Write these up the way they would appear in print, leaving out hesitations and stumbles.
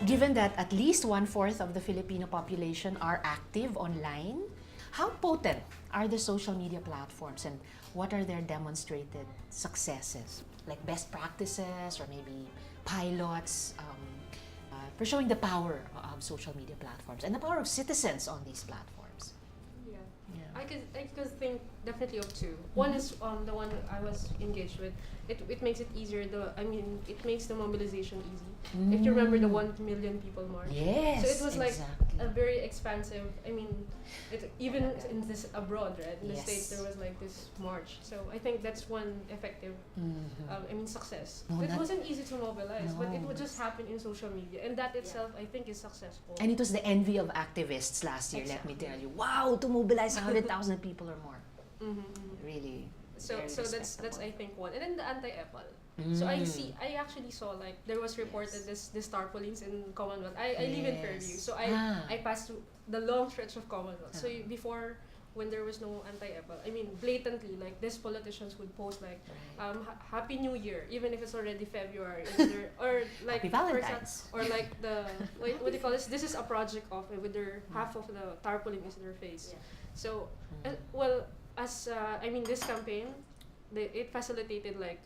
Given that at least 1/4 of the Filipino population are active online, how potent are the social media platforms and what are their demonstrated successes? Like best practices or maybe pilots for showing the power of social media platforms and the power of citizens on these platforms. Yeah. Yeah. I could think definitely of two. One is the one I was engaged with. It makes it easier. It makes the mobilization easy. If you remember the 1 million people march. Yes, So it was like exactly. a very expansive. Even in this abroad, right? In the Yes. States, there was like this march. So I think that's one effective. Success. No, It that- wasn't easy to mobilize, but it No. would just happen in social media, and that itself, I think, is successful. And it was the envy of activists last year, let me Exactly. tell you. Wow, to mobilize 100,000 people or more. Mm-hmm. Really. So very that's respectable. I think one, and then the anti-EPAL. So I actually saw like there was reported this tarpaulins in Commonwealth. I live in Yes. Fairview, so Ah. I passed through the long stretch of Commonwealth. So Ah. before, when there was no anti-EPAL, blatantly, like these politicians would post like Right. Happy New Year, even if it's already February, and or like Happy for Valentine's. or like the what do you call this? This is a project of with their half of the tarpaulin is their face. Yeah. So as this campaign, it facilitated like,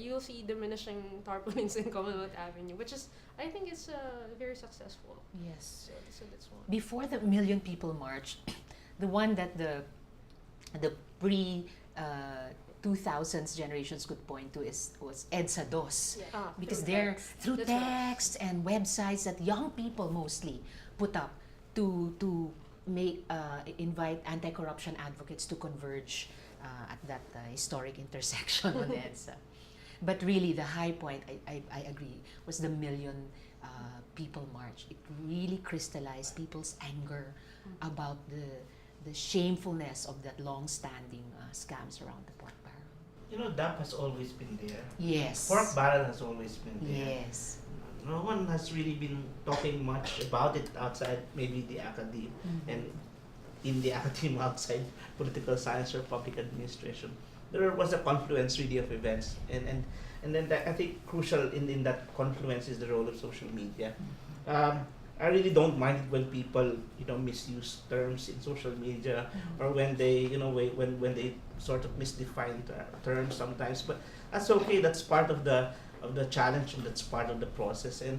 you'll see diminishing tarpaulins in Commonwealth Avenue, which is, I think it's very successful. Yes. So that's one. Before the million people march, the one that the pre 2000s generations could point to was ANSA-EAP. Yeah. Because Through they're text. through That's right. text and websites that young people mostly put up to make invite anti-corruption advocates to converge at that historic intersection on EDSA. But really, the high point, I agree, was the million people march. It really crystallized people's anger about the shamefulness of that long-standing scams around the pork barrel. You know, DAP has always been there. Yes. Pork barrel has always been there. Yes. No one has really been talking much about it outside maybe the academe and in the academe outside political science or public administration. There was a confluence really of events, and then I think crucial in that confluence is the role of social media. I really don't mind it when people misuse terms in social media or when they when they sort of misdefine terms sometimes, but that's okay. That's part of the challenge, and that's part of the process, and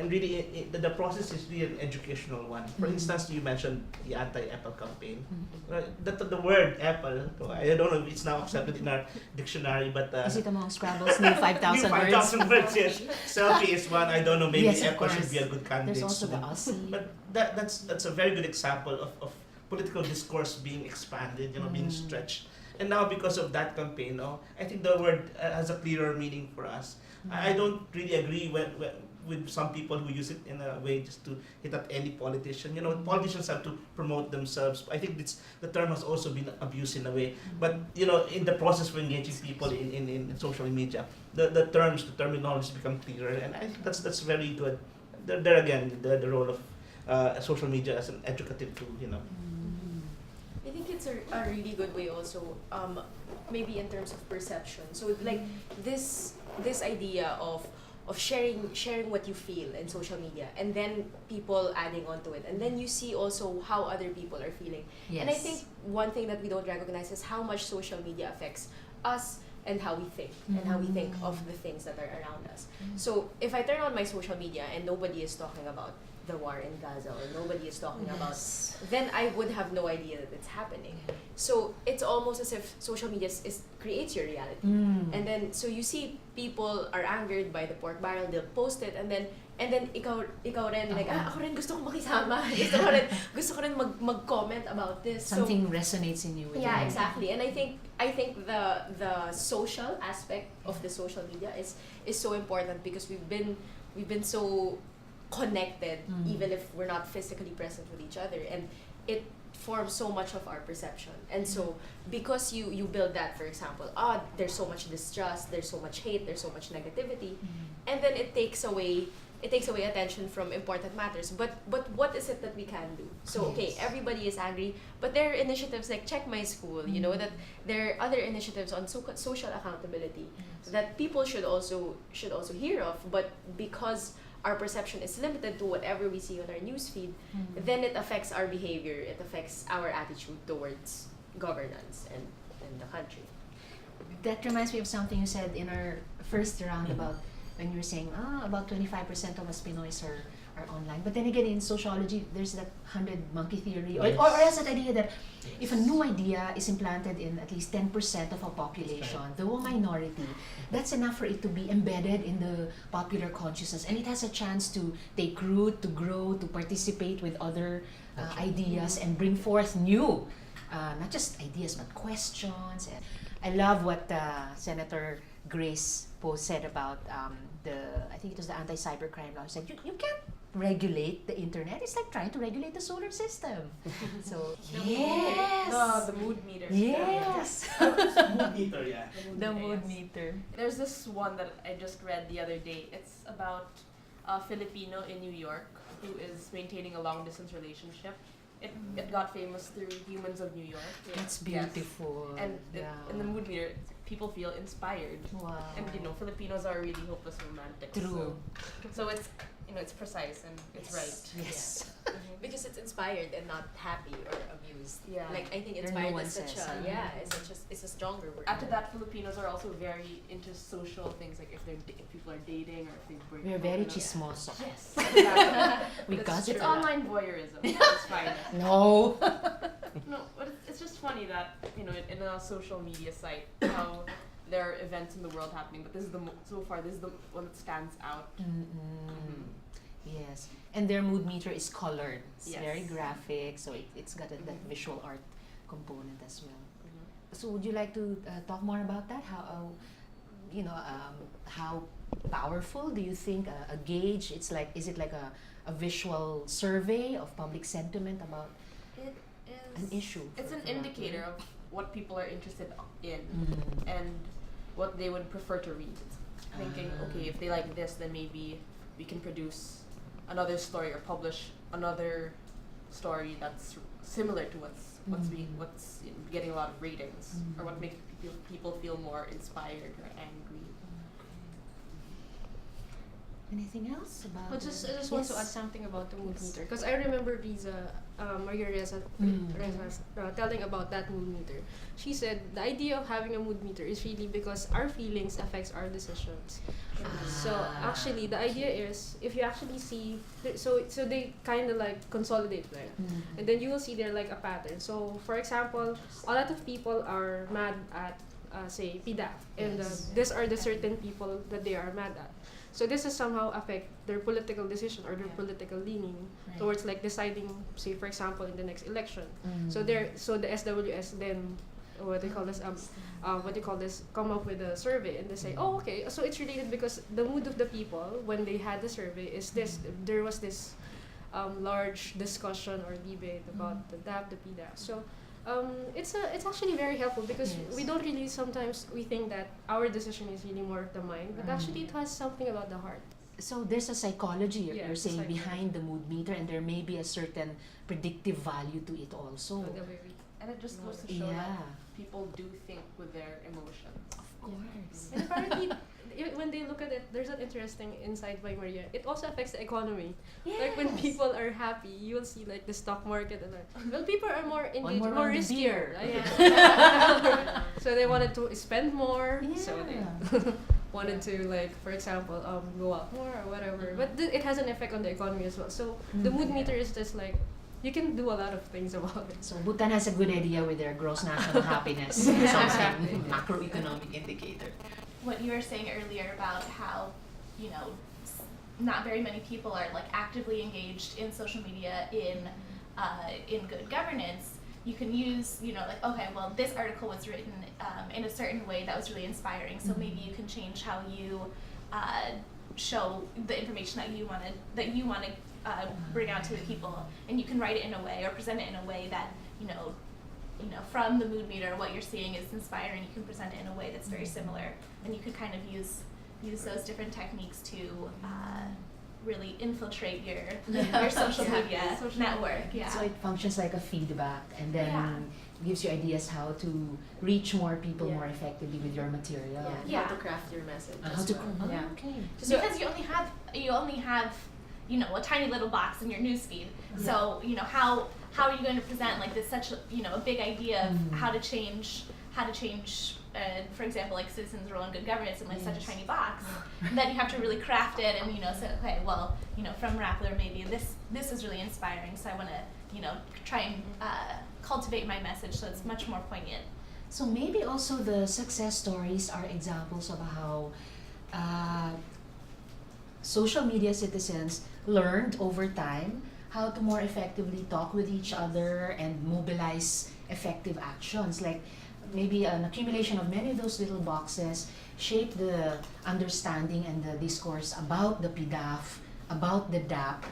really the process is really an educational one. For instance, you mentioned the anti-EPAL campaign. Right? The word EPAL, I don't know if it's now accepted in our dictionary, but Is it among Scrabble's new 5,000 new words? 5,000 words, yes. Selfie is one. I don't know, maybe Yes, of EPAL should course. be a good candidate. There's also the soon. Aussie. But that's a very good example of political discourse being expanded, being stretched. And now because of that campaign, I think the word has a clearer meaning for us. I don't really agree with some people who use it in a way just to hit at any politician. Politicians have to promote themselves. I think the term has also been abused in a way. But in the process of engaging people in social media, the terminology become clearer, and I think that's very good. There again, the role of social media as an educative tool. I think it's a really good way also, maybe in terms of perception. So like this idea of sharing what you feel in social media, and then people adding on to it, and then you see also how other people are feeling. Yes. And I think one thing that we don't recognize is how much social media affects us and how we think and how we think of the things that are around us. So if I turn on my social media and nobody is talking about the war in Gaza or nobody is talking about, then I would have no idea that it's happening. So it's almost as if social media creates your reality. And then so you see people are angered by the pork barrel, they'll post it, and then ikaw rin like ako rin gusto kong makisama. gusto ko rin mag-comment about this. Something resonates in you. Yeah, exactly. And I think the social aspect of the social media is so important because we've been so connected even if we're not physically present with each other, and it forms so much of our perception. And so because you build that, for example, there's so much distrust, there's so much hate, there's so much negativity, and then it takes away attention from important matters. But what is it that we can do? So okay, everybody is angry, but there are initiatives like Check My School, that there are other initiatives on social accountability that people should also hear of, but because our perception is limited to whatever we see on our newsfeed, then it affects our behavior. It affects our attitude towards governance and the country. That reminds me of something you said in our first round about when you were saying, about 25% of us Pinoys are online. But then again, in sociology, there's that 100 monkey theory, or else that idea that if a new idea is implanted in at least 10% of a population, though a minority, that's enough for it to be embedded in the popular consciousness, and it has a chance to take root, to grow, to participate with other ideas and bring forth new, not just ideas, but questions. And I love what Senator Grace Poe said about I think it was the anti-cybercrime law. She said, you can't regulate the internet. It's like trying to regulate the solar system. So, yes! The mood meter. Yes! Mood meter, yeah. The mood meter. There's this one that I just read the other day. It's about a Filipino in New York who is maintaining a long-distance relationship. It got famous through Humans of New York. That's Yes. beautiful. And yeah. in the mood meter, people feel inspired. Wow. And Filipinos are really hopeless romantics. True. So it's it's precise and it's right. Yes. Because it's inspired and not happy or amused. Yeah. Like I think There are inspired is nuances, such a huh? it's a stronger word. After that, Filipinos are also very into social things, like if people are dating or if they break. We're very up. chismoso. Yes. Exactly. We It's gossip It's a lot. online voyeurism. It's fine. No. No, but it's just funny that in a social media site how there are events in the world happening, but this is so far this is the one that stands out. Yes, and their mood meter is colored. It's Yes. very graphic, so it's got that visual art component as well. So would you like to talk more about that? How how powerful do you think a gauge? It's like, is it like a visual survey of public sentiment about It an is. issue? It's for an that indicator one? of what people are interested in Mhm. and what they would prefer to read. Thinking, okay, if they like this, then maybe we can produce another story or publish another story that's similar to what's getting a lot of ratings or what makes people feel more inspired or angry. Anything else about? I just want to add something about the mood meter, because I remember Maria Reza telling about that mood meter. She said the idea of having a mood meter is really because our feelings affects our decisions. So actually, the idea is if you actually see, so they kind of like consolidate there, and then you will see there like a pattern. So for example, a lot of people are mad at say PDAF, and these are the certain people that they are mad at. So this is somehow affect their political decision or their political leaning towards like deciding, say for example, in the next election. So the SWS then come up with a survey, and they say, oh okay, so it's related because the mood of the people when they had the survey is this. There was this large discussion or debate about the DAP, the PDAP. So it's actually very helpful because we don't really sometimes we think that our decision is really more of the mind, but actually it has something about the heart. So there's a psychology Yeah, you're saying psychology. behind the mood meter, and there may be a certain predictive value to it also. The way we- And it just goes to show that Yeah, people do think with their emotions. of course. And apparently, when they look at it, there's an interesting insight by Maria. It also affects the economy. Like when Yes. people are happy, you will see like the stock market and like, well, people are more engaged, more more on the riskier. beer. Right? So they wanted to spend more. So they Yeah. wanted to like, for example, go out more or whatever. But it has an effect on the economy as well. So the mood meter is just like, you can do a lot of things about it. So Bhutan has a good idea with their gross national happiness. Yeah. Something macroeconomic indicator. What you were saying earlier about how, not very many people are like actively engaged in social media in good governance. You can use, like, okay, well, this article was written in a certain way that was really inspiring. So maybe you can change how you show the information that you want to bring out to the people, and you can write it in a way or present it in a way that from the mood meter, what you're seeing is inspiring. You can present it in a way that's very similar, and you could kind of use those different techniques to really infiltrate your Yeah. your social Yeah. media Social network. Yeah. So it functions like a feedback, and then Yeah. gives you ideas how to reach more people Yeah. more effectively with your material. Yeah, how to craft your message. How as to well. Yeah. okay. So- Because you only have a tiny little box in your newsfeed. So how are you going to present like this such a big idea of Mhm. how to change for example like citizens' role in good governance in like such a Yes. tiny box. Then you have to really craft it and say, okay, well, from Rappler maybe this is really inspiring, so I want to try and cultivate my message so it's much more poignant. So maybe also the success stories are examples of how social media citizens learned over time how to more effectively talk with each other and mobilize effective actions. Like maybe an accumulation of many of those little boxes shape the understanding and the discourse about the PDAF, about the DAP,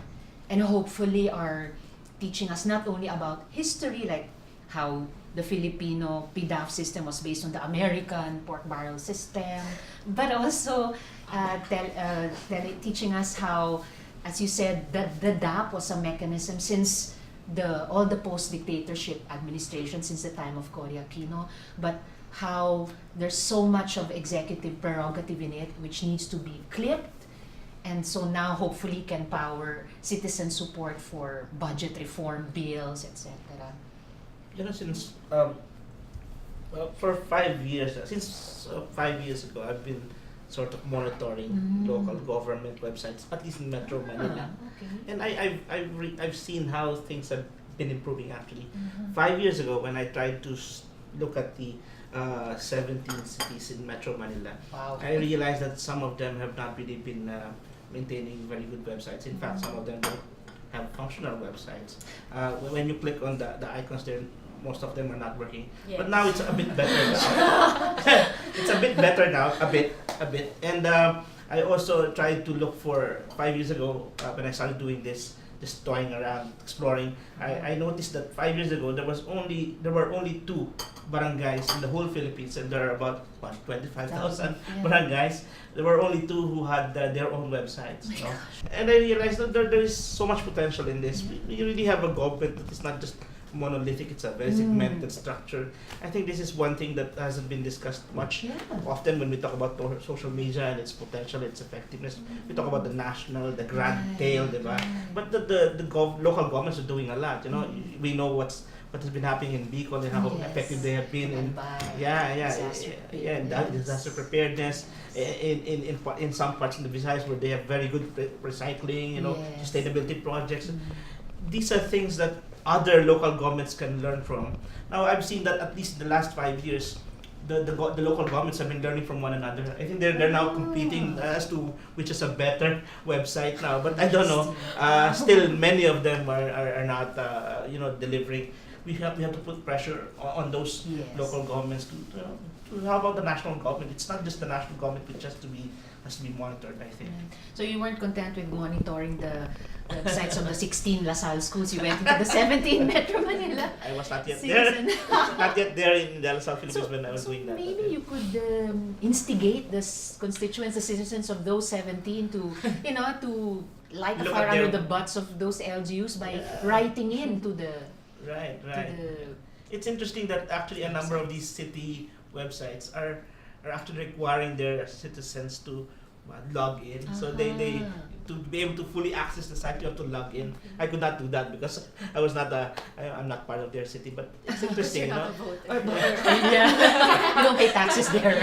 and hopefully are teaching us not only about history, like how the Filipino PDAF system was based on the American pork barrel system, but also teaching us how, as you said, the DAP was a mechanism since all the post-dictatorship administration since the time of Cory Aquino, but how there's so much of executive prerogative in it which needs to be clipped, and so now hopefully can power citizen support for budget reform bills, etc. Since for 5 years, since 5 years ago, I've been sort of monitoring local government websites, at least in Metro Manila. Okay. And I've seen how things have been improving actually. 5 years ago, when I tried to look at the 17 cities in Metro Manila, Wow. I realized that some of them have not really been maintaining very good websites. In fact, some of them don't have functional websites. When you click on the icons there, most of them are not working. Yes. But now it's a bit better now. It's a bit better now, a bit. And I also tried to look for 5 years ago when I started doing this, just toying around, exploring. I noticed that 5 years ago there were only 2 barangays in the whole Philippines, and there are about 25,000 Yeah. barangays. There were only 2 who had their own websites. You know? And I realized that there is so much potential in this. We really have a government that is not just monolithic, it's a very segmented structure. I think this is one thing that hasn't been discussed much Yeah. often when we talk about social media and its potential, its effectiveness. We talk about the national, the grand tail, diba? But the local governments are doing a lot. We know what has been happening in Bicol and how Yes. effective they have been in disaster preparedness. In some parts in the Visayas where they have very good recycling, Yes. sustainability projects. These are things that other local governments can learn from. Now I've seen that at least in the last 5 years, the local governments have been learning from one another. I think they're now competing as to which is a better website now. But I don't know. Still, many of them are not delivering. We have to put pressure on those Yes. local governments to how about the national government? It's not just the national government which has to be monitored, I think. So you weren't content with monitoring the websites of the 16 LaSalle schools. You went into the 17 Metro Manila. I was not yet there. Citizen. Not yet there in the South Philippines when I was doing that. Maybe you could instigate the constituents, the citizens of those 17 to light a Look fire at under their- the butts of those LGUs by Yeah. writing in to the Right. to It's interesting that actually a number of these city websites are actually requiring their citizens to log in. So they to be able to fully access the site, you have to log in. I could not do that because I'm not part of their city. But it's interesting, You're not a voter. yeah. You don't pay taxes there.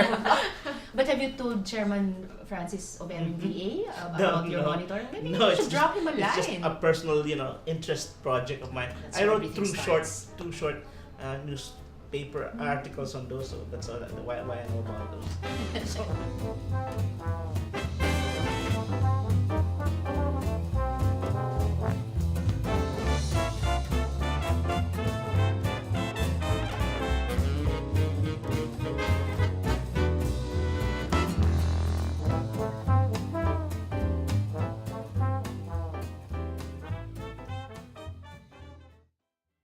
But have you told Chairman Francis of MVA about your monitoring? Maybe No, you it's should drop him a line. It's just a personal, interest project of mine. That's I where wrote everything two short newspaper articles on those, so that's why I know about those. So,